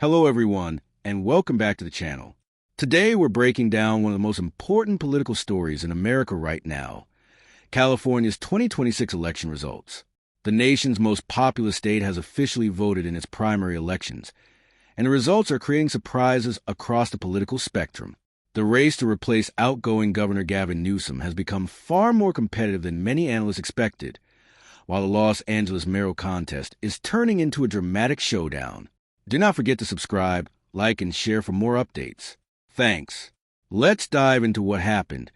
Hello everyone, and welcome back to the channel. Today we're breaking down one of the most important political stories in America right now, California's 2026 election results. The nation's most populous state has officially voted in its primary elections, and the results are creating surprises across the political spectrum. The race to replace outgoing Governor Gavin Newsom has become far more competitive than many analysts expected, while the Los Angeles mayoral contest is turning into a dramatic showdown. Do not forget to subscribe, like, and share for more updates. Thanks. Let's dive into what happened,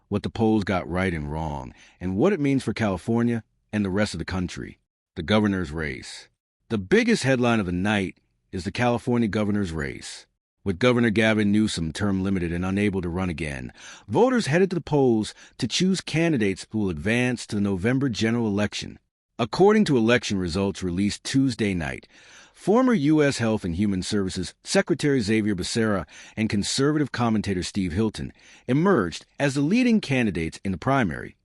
what the polls got right and wrong, and what it means for California and the rest of the country. The governor's race. The biggest headline of the night is the California governor's race. With Governor Gavin Newsom term limited and unable to run again, voters headed to the polls to choose candidates who will advance to the November general election. According to election results released Tuesday night, former U.S. Health and Human Services Secretary Xavier Becerra and conservative commentator Steve Hilton emerged as the leading candidates in the primary,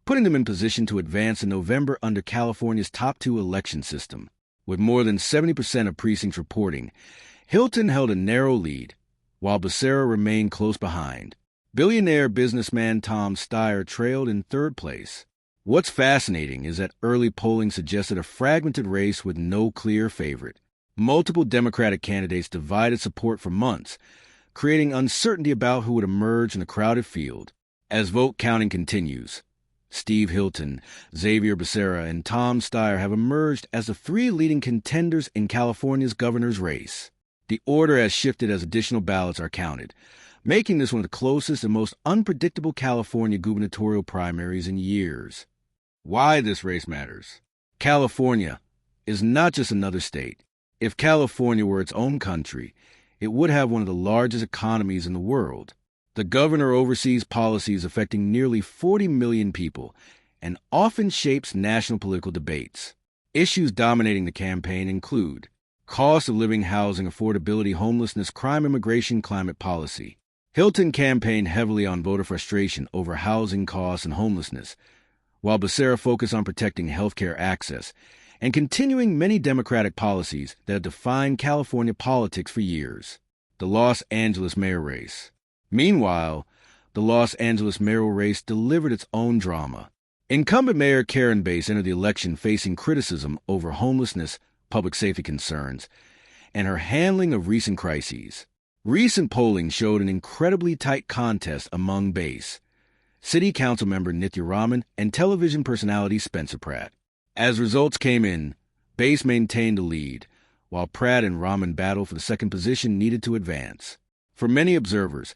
putting them in position to advance in November under California's top two election system. With more than 70% of precincts reporting, Hilton held a narrow lead, while Becerra remained close behind. Billionaire businessman Tom Steyer trailed in third place. What's fascinating is that early polling suggested a fragmented race with no clear favorite. Multiple Democratic candidates divided support for months, creating uncertainty about who would emerge in the crowded field. As vote counting continues, Steve Hilton, Xavier Becerra, and Tom Steyer have emerged as the three leading contenders in California's governor's race. The order has shifted as additional ballots are counted, making this one of the closest and most unpredictable California gubernatorial primaries in years. Why this race matters. California is not just another state. If California were its own country, it would have one of the largest economies in the world. The governor oversees policies affecting nearly 40 million people and often shapes national political debates. Issues dominating the campaign include cost of living, housing, affordability, homelessness, crime, immigration, climate policy. Hilton campaigned heavily on voter frustration over housing costs and homelessness, while Becerra focused on protecting healthcare access and continuing many Democratic policies that have defined California politics for years. The Los Angeles mayor race. Meanwhile, the Los Angeles mayoral race delivered its own drama. Incumbent Mayor Karen Bass entered the election facing criticism over homelessness, public safety concerns, and her handling of recent crises. Recent polling showed an incredibly tight contest among Bass, City Council member Nithya Raman, and television personality Spencer Pratt. As results came in, Bass maintained the lead, while Pratt and Raman battled for the second position needed to advance. For many observers,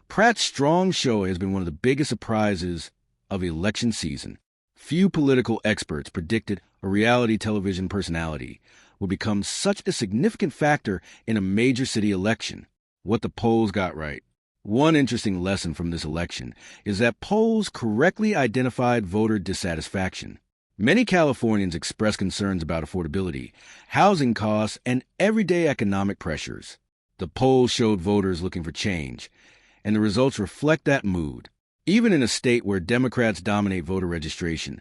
Pratt's strong show has been one of the biggest surprises of the election season. Few political experts predicted a reality television personality would become such a significant factor in a major city election. What the polls got right. One interesting lesson from this election is that polls correctly identified voter dissatisfaction. Many Californians expressed concerns about affordability, housing costs, and everyday economic pressures. The polls showed voters looking for change, and the results reflect that mood. Even in a state where Democrats dominate voter registration,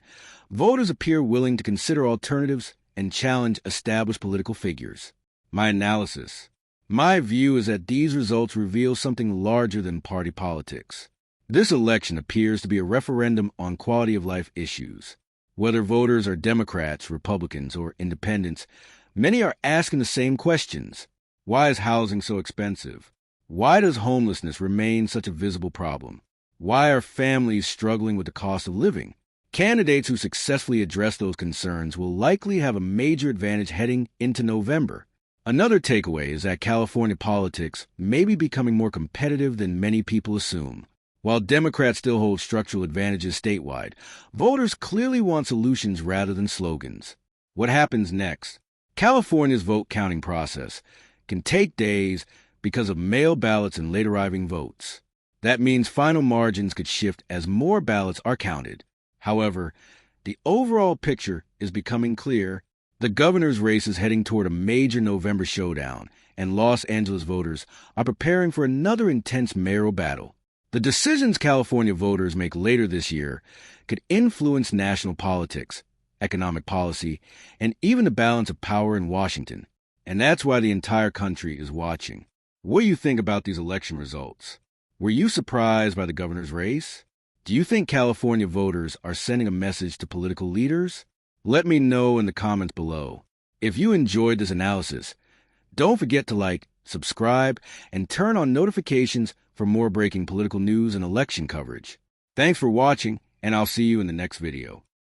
voters appear willing to consider alternatives and challenge established political figures. My analysis. My view is that these results reveal something larger than party politics. This election appears to be a referendum on quality of life issues. Whether voters are Democrats, Republicans, or independents, many are asking the same questions. Why is housing so expensive? Why does homelessness remain such a visible problem? Why are families struggling with the cost of living? Candidates who successfully address those concerns will likely have a major advantage heading into November. Another takeaway is that California politics may be becoming more competitive than many people assume. While Democrats still hold structural advantages statewide, voters clearly want solutions rather than slogans. What happens next? California's vote counting process can take days because of mail ballots and late arriving votes. That means final margins could shift as more ballots are counted. However, the overall picture is becoming clear. The governor's race is heading toward a major November showdown, and Los Angeles voters are preparing for another intense mayoral battle. The decisions California voters make later this year could influence national politics, economic policy, and even the balance of power in Washington. And that's why the entire country is watching. What do you think about these election results? Were you surprised by the governor's race? Do you think California voters are sending a message to political leaders? Let me know in the comments below. If you enjoyed this analysis, don't forget to like, subscribe, and turn on notifications for more breaking political news and election coverage. Thanks for watching, and I'll see you in the next video.